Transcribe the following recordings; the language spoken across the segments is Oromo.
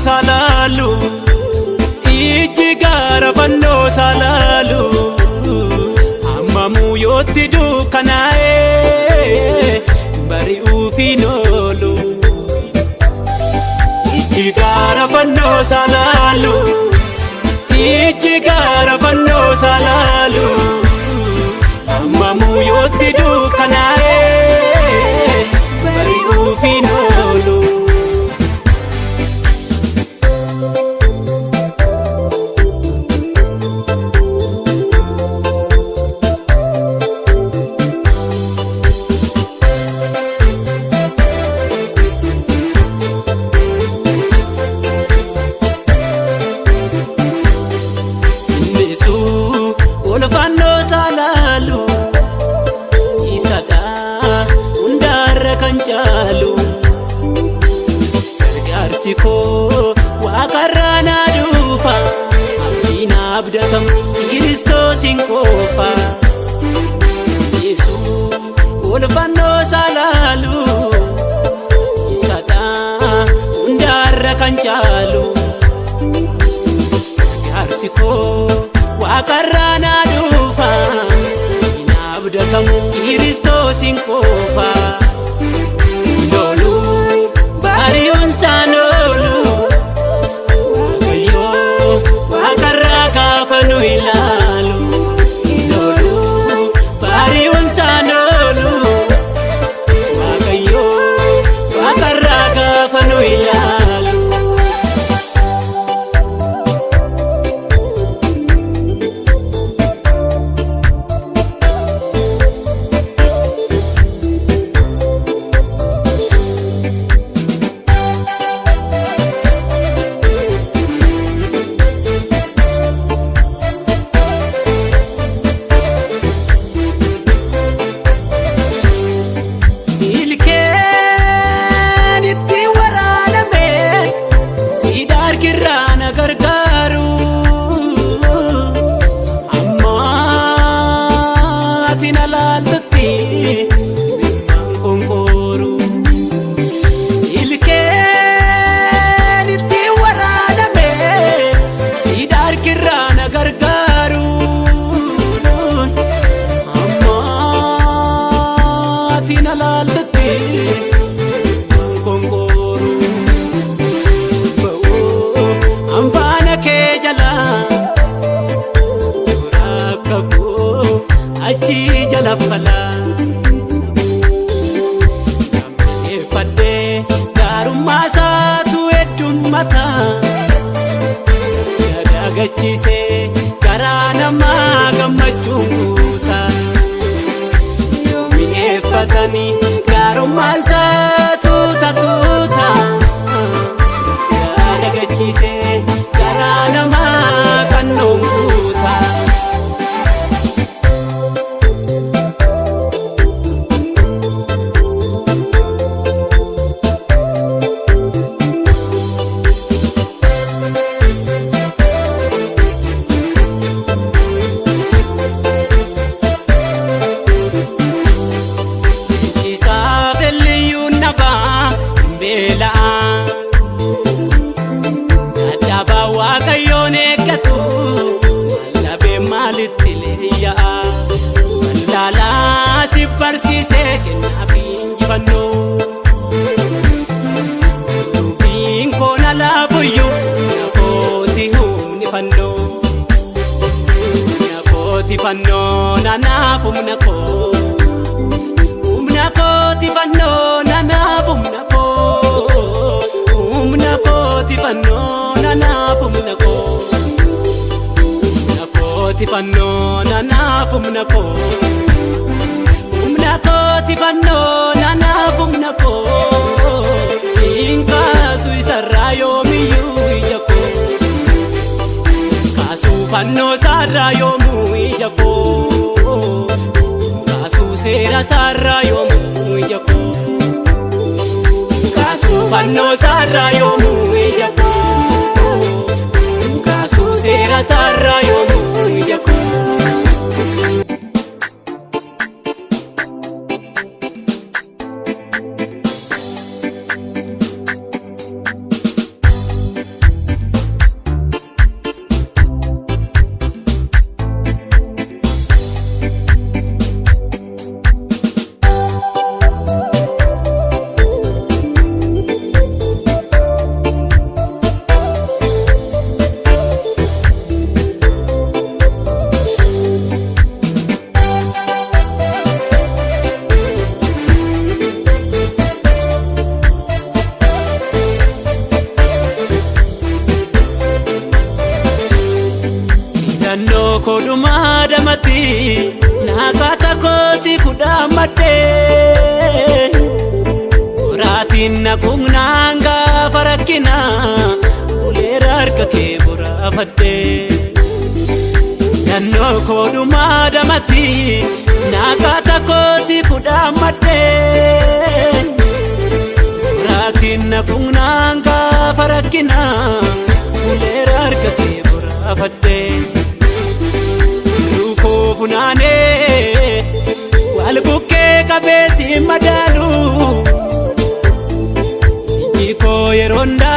salalu iji gara fanno salalu amamu yotti dukanae bari ufinolu iji gara fanno salalu iji gara fanno salalu amamu yotti dukanae bari ufinolu fanno salalu isada undara kanjalu gargarsiko waqarrana dufa abdina abdatam Kiristosin qofa Yesu fanno salalu isada undara kanjalu gargarsiko waqarrana dufa inabdatam Kiristosin qofa lolu bariun sanolu waqayyo waqarra kafanu ilalu lolu bariun sanolu waqayyo waqarra kafanu ilalu kirana gargaru amma atina laltatti mimman konkoru ilken itti waraname sidar kirana gargaru amma atina laltatti mimman konkoru Ampana ke jala durakaku achi jala pala namne padde darumma saatu eddummata gadagachise garanama gammachunguta yomi efatani darumma saatu tatuta gadagachise garanama kannunguta isabelliyunaba imbela waqayyoon eeggatu wallabe maalitti leeyya'a wallaalaa si barsiisee kennaaf injifannoo dubbiin koo na laafuyyuu nakooti humni fannoo nakooti fannoo nanaaf humna koo humna kooti fannoo nanaaf humna koo humna kooti fannoo nanaaf humna koo humna kooti fannoo nanaaf humna koo humna kooti fannoo nanaaf humna koo inkaasu isarraa yoomiyyuu ija koo kaasuu fannoo saarraa yoomuu ija koo kaasuu seera saarraa yoomuu ija koo kaasuu fannoo saarraa yoomuu ija koo kaasuu seera saarraa yoomuu ija koo koduma damatti nakata kosi kudamate oratin nakunanga farakina ulera arkake burafate yanno koduma damatti nakata kosi kudamate oratin nakunanga farakina ulera arkake burafate funane walbuke kabesi madalu iko yeronda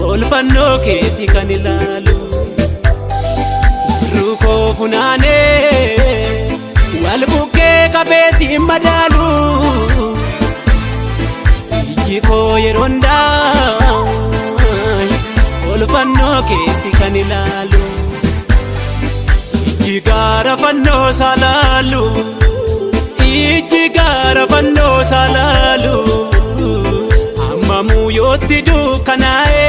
olfanno keti kanilalu ruko funane walbuke kabesi madalu iko yeronda olfanno keti kanilalu Ijigara fanno salalu Ammamu yotti dukanae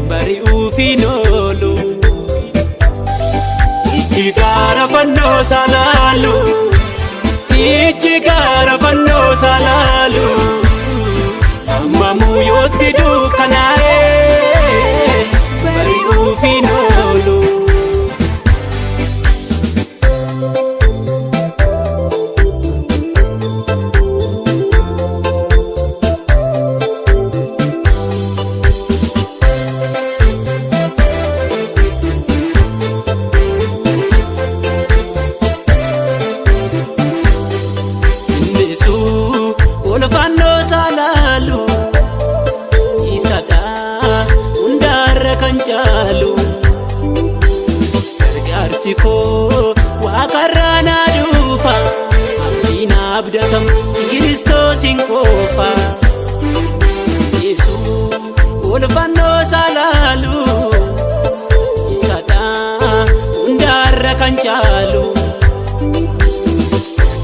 bari ufinolu Ijigara fanno salalu Ammamu yotti dukanae bari ufinolu Olfanno salalu isada undara kanjalu gargarsi ko waqarrana dufa abdina abdatam Kiristosin qofa Yesu olfanno salalu isada undara kanjalu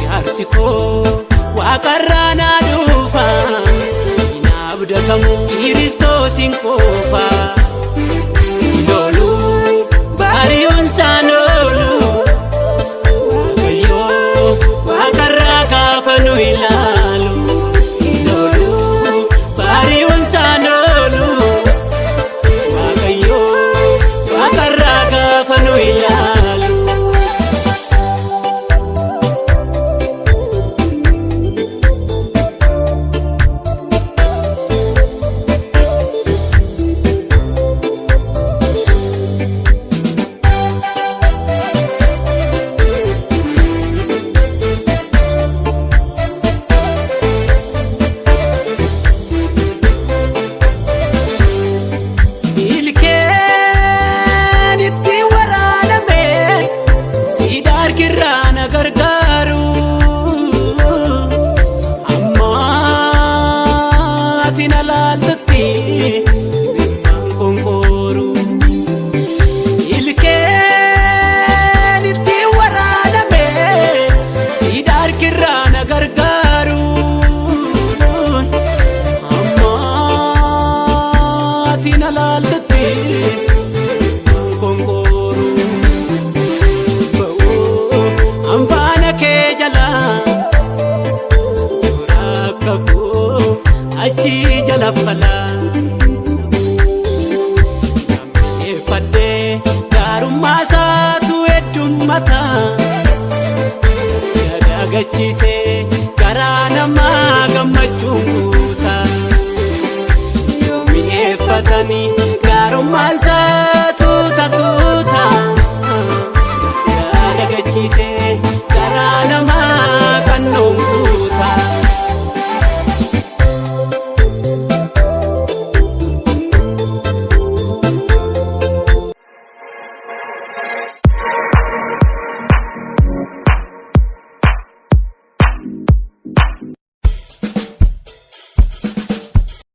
gargarsi ko waqarrana dufa inabdatam Kiristosin qofa lolu bariun sanolu waaqayyo waqarra kafanu ilalu lolu bariun sanolu waaqayyo waqarra kafanu ilalu kirana gargaru amma tinalalti mimman konkoru ilken itti waradame sidar kirana gargaru amma tinalalti mimman konkoru Ampana ke jala Duraka ko achi jala pala